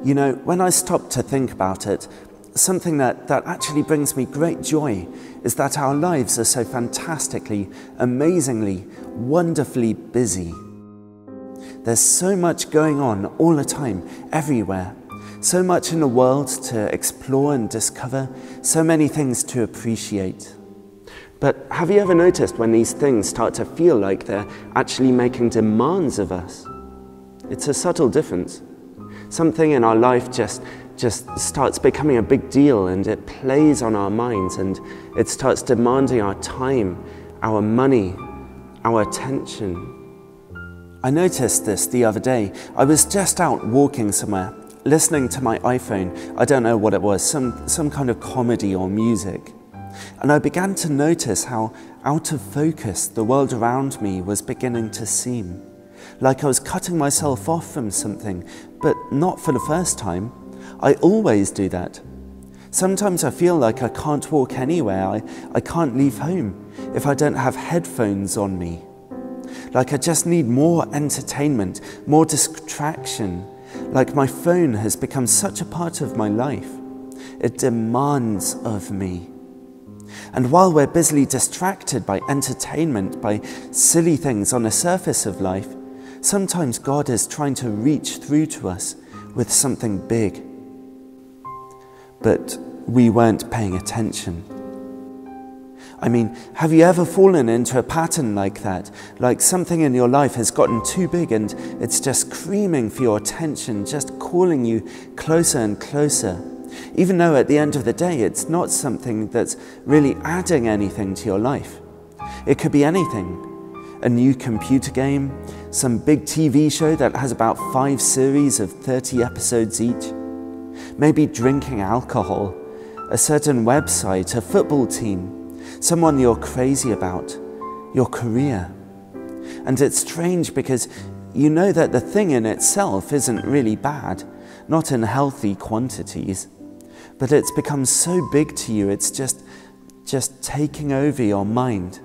You know, when I stop to think about it, something that actually brings me great joy is that our lives are so fantastically, amazingly, wonderfully busy. There's so much going on all the time, everywhere. So much in the world to explore and discover, so many things to appreciate. But have you ever noticed when these things start to feel like they're actually making demands of us? It's a subtle difference. Something in our life just starts becoming a big deal, and it plays on our minds, and it starts demanding our time, our money, our attention. I noticed this the other day. I was just out walking somewhere, listening to my iPhone. I don't know what it was, some kind of comedy or music. And I began to notice how out of focus the world around me was beginning to seem. Like I was cutting myself off from something, but not for the first time. I always do that. Sometimes I feel like I can't walk anywhere, I can't leave home if I don't have headphones on me. Like I just need more entertainment, more distraction. Like my phone has become such a part of my life. It demands of me. And while we're busily distracted by entertainment, by silly things on the surface of life, sometimes God is trying to reach through to us with something big. But we weren't paying attention. I mean, have you ever fallen into a pattern like that? Like something in your life has gotten too big and it's just screaming for your attention, just calling you closer and closer. Even though at the end of the day, it's not something that's really adding anything to your life. It could be anything. A new computer game, some big TV show that has about 5 series of 30 episodes each. Maybe drinking alcohol, a certain website, a football team, someone you're crazy about, your career. And it's strange because you know that the thing in itself isn't really bad, not in healthy quantities, but it's become so big to you, it's just taking over your mind.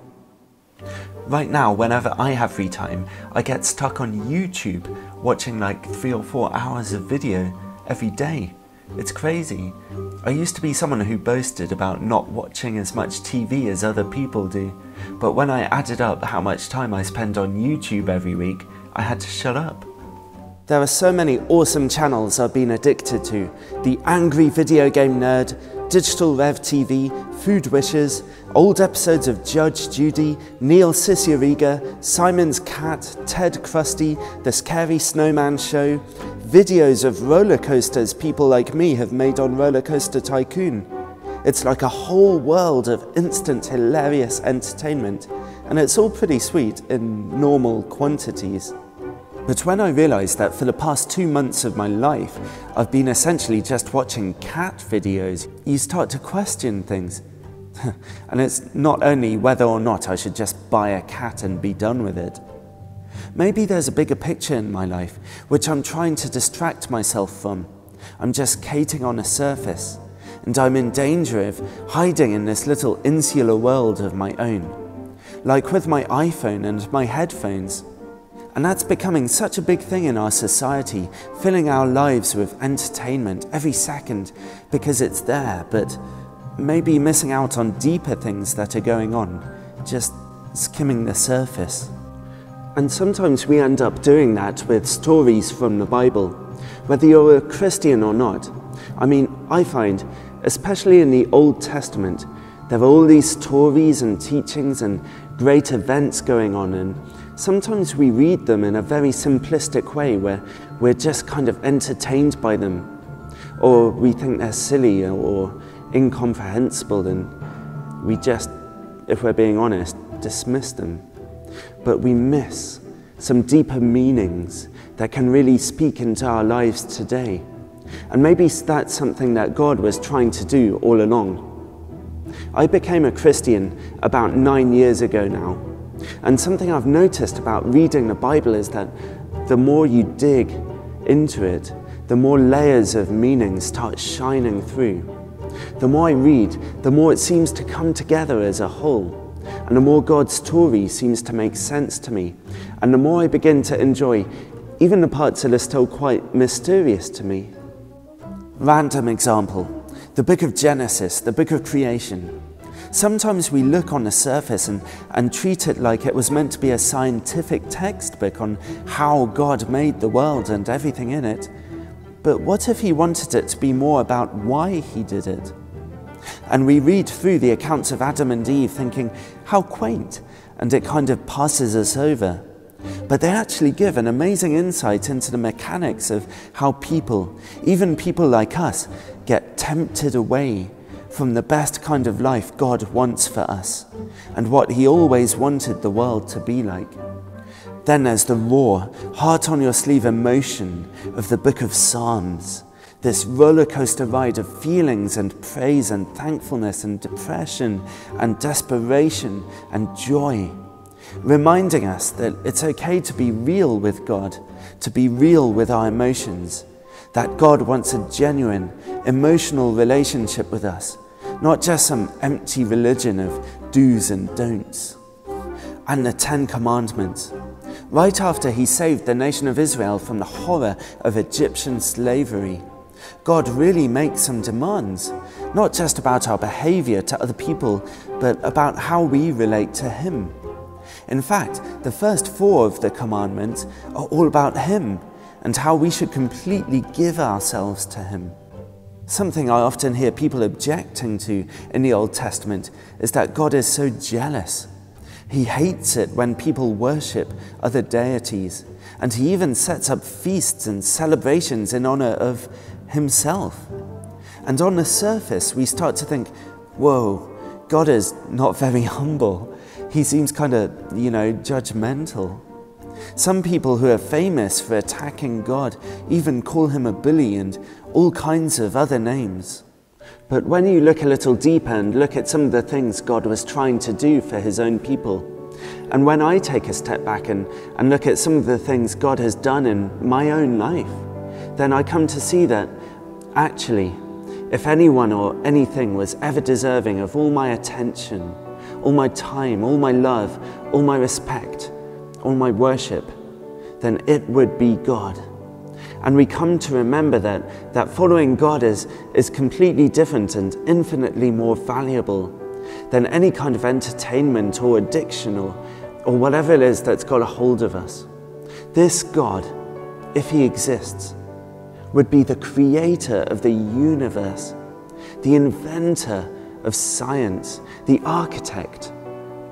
Right now, whenever I have free time, I get stuck on YouTube watching like 3 or 4 hours of video every day. It's crazy. I used to be someone who boasted about not watching as much TV as other people do, but when I added up how much time I spend on YouTube every week, I had to shut up. There are so many awesome channels I've been addicted to. The Angry Video Game Nerd, Digital Rev TV, Food Wishes, old episodes of Judge Judy, Neil Cicierega, Simon's Cat, Ted Krusty, The Scary Snowman Show, videos of roller coasters people like me have made on Roller Coaster Tycoon. It's like a whole world of instant hilarious entertainment, and it's all pretty sweet in normal quantities. But when I realized that for the past 2 months of my life, I've been essentially just watching cat videos, you start to question things. And it's not only whether or not I should just buy a cat and be done with it. Maybe there's a bigger picture in my life, which I'm trying to distract myself from. I'm just skating on a surface, and I'm in danger of hiding in this little insular world of my own. Like with my iPhone and my headphones. And that's becoming such a big thing in our society, filling our lives with entertainment every second because it's there, but maybe missing out on deeper things that are going on, just skimming the surface. And sometimes we end up doing that with stories from the Bible, whether you're a Christian or not. I mean, I find, especially in the Old Testament, there are all these stories and teachings and great events going on, and sometimes we read them in a very simplistic way where we're just kind of entertained by them, or we think they're silly or incomprehensible, and we just, if we're being honest, dismiss them. But we miss some deeper meanings that can really speak into our lives today. And maybe that's something that God was trying to do all along. I became a Christian about 9 years ago now. And something I've noticed about reading the Bible is that the more you dig into it, the more layers of meaning start shining through. The more I read, the more it seems to come together as a whole. And the more God's story seems to make sense to me. And the more I begin to enjoy even the parts that are still quite mysterious to me. Random example, the book of Genesis, the book of creation. Sometimes we look on the surface and treat it like it was meant to be a scientific textbook on how God made the world and everything in it. But what if he wanted it to be more about why he did it? And we read through the accounts of Adam and Eve thinking, how quaint, and it kind of passes us over. But they actually give an amazing insight into the mechanics of how people, even people like us, get tempted away from the best kind of life God wants for us, and what he always wanted the world to be like. Then there's the raw, heart-on-your-sleeve emotion of the book of Psalms, this roller coaster ride of feelings and praise and thankfulness and depression and desperation and joy, reminding us that it's okay to be real with God, to be real with our emotions, that God wants a genuine, emotional relationship with us, not just some empty religion of do's and don'ts. And the 10 Commandments. Right after he saved the nation of Israel from the horror of Egyptian slavery, God really makes some demands, not just about our behavior to other people, but about how we relate to him. In fact, the first 4 of the commandments are all about him and how we should completely give ourselves to him. Something I often hear people objecting to in the Old Testament is that God is so jealous. He hates it when people worship other deities, and he even sets up feasts and celebrations in honor of himself. And on the surface, we start to think, whoa, God is not very humble. He seems kind of, judgmental. Some people who are famous for attacking God even call him a bully and all kinds of other names. But when you look a little deeper and look at some of the things God was trying to do for his own people, and when I take a step back and look at some of the things God has done in my own life, then I come to see that actually, if anyone or anything was ever deserving of all my attention, all my time, all my love, all my respect, all my worship, then it would be God. And we come to remember that following God is completely different and infinitely more valuable than any kind of entertainment or addiction or whatever it is that's got a hold of us. This God, if he exists, would be the creator of the universe, the inventor of science, the architect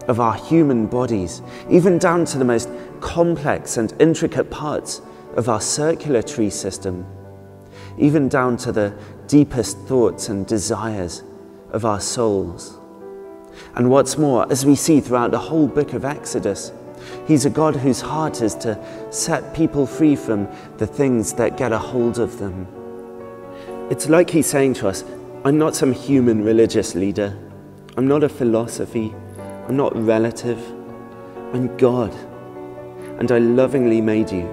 of our human bodies, even down to the most complex and intricate parts of our circulatory system, even down to the deepest thoughts and desires of our souls. And what's more, as we see throughout the whole book of Exodus, he's a God whose heart is to set people free from the things that get a hold of them. It's like he's saying to us, I'm not some human religious leader. I'm not a philosophy. I'm not relative. I'm God. And I lovingly made you.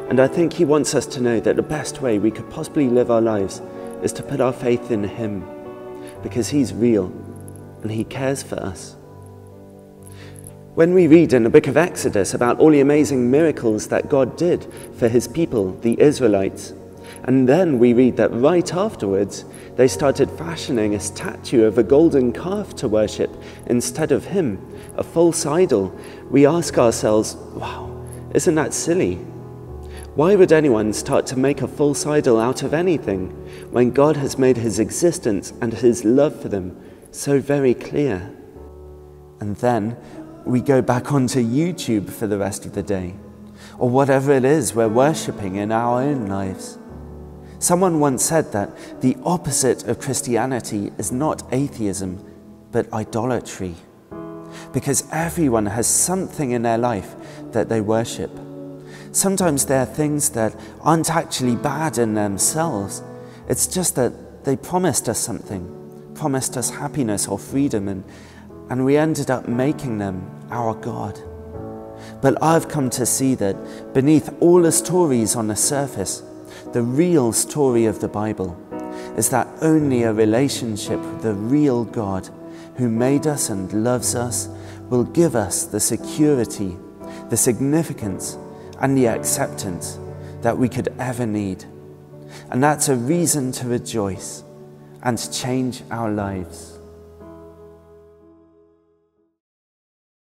And I think he wants us to know that the best way we could possibly live our lives is to put our faith in him, because he's real and he cares for us. When we read in the book of Exodus about all the amazing miracles that God did for his people, the Israelites, and then we read that right afterwards they started fashioning a statue of a golden calf to worship instead of him, a false idol, we ask ourselves, wow, isn't that silly? Why would anyone start to make a false idol out of anything when God has made his existence and his love for them so very clear? And then we go back onto YouTube for the rest of the day, or whatever it is we're worshipping in our own lives. Someone once said that the opposite of Christianity is not atheism, but idolatry, because everyone has something in their life that they worship. Sometimes there are things that aren't actually bad in themselves. It's just that they promised us something, promised us happiness or freedom, and we ended up making them our God. But I've come to see that beneath all the stories on the surface, the real story of the Bible is that only a relationship with the real God who made us and loves us will give us the security, the significance, and the acceptance that we could ever need. And that's a reason to rejoice and to change our lives.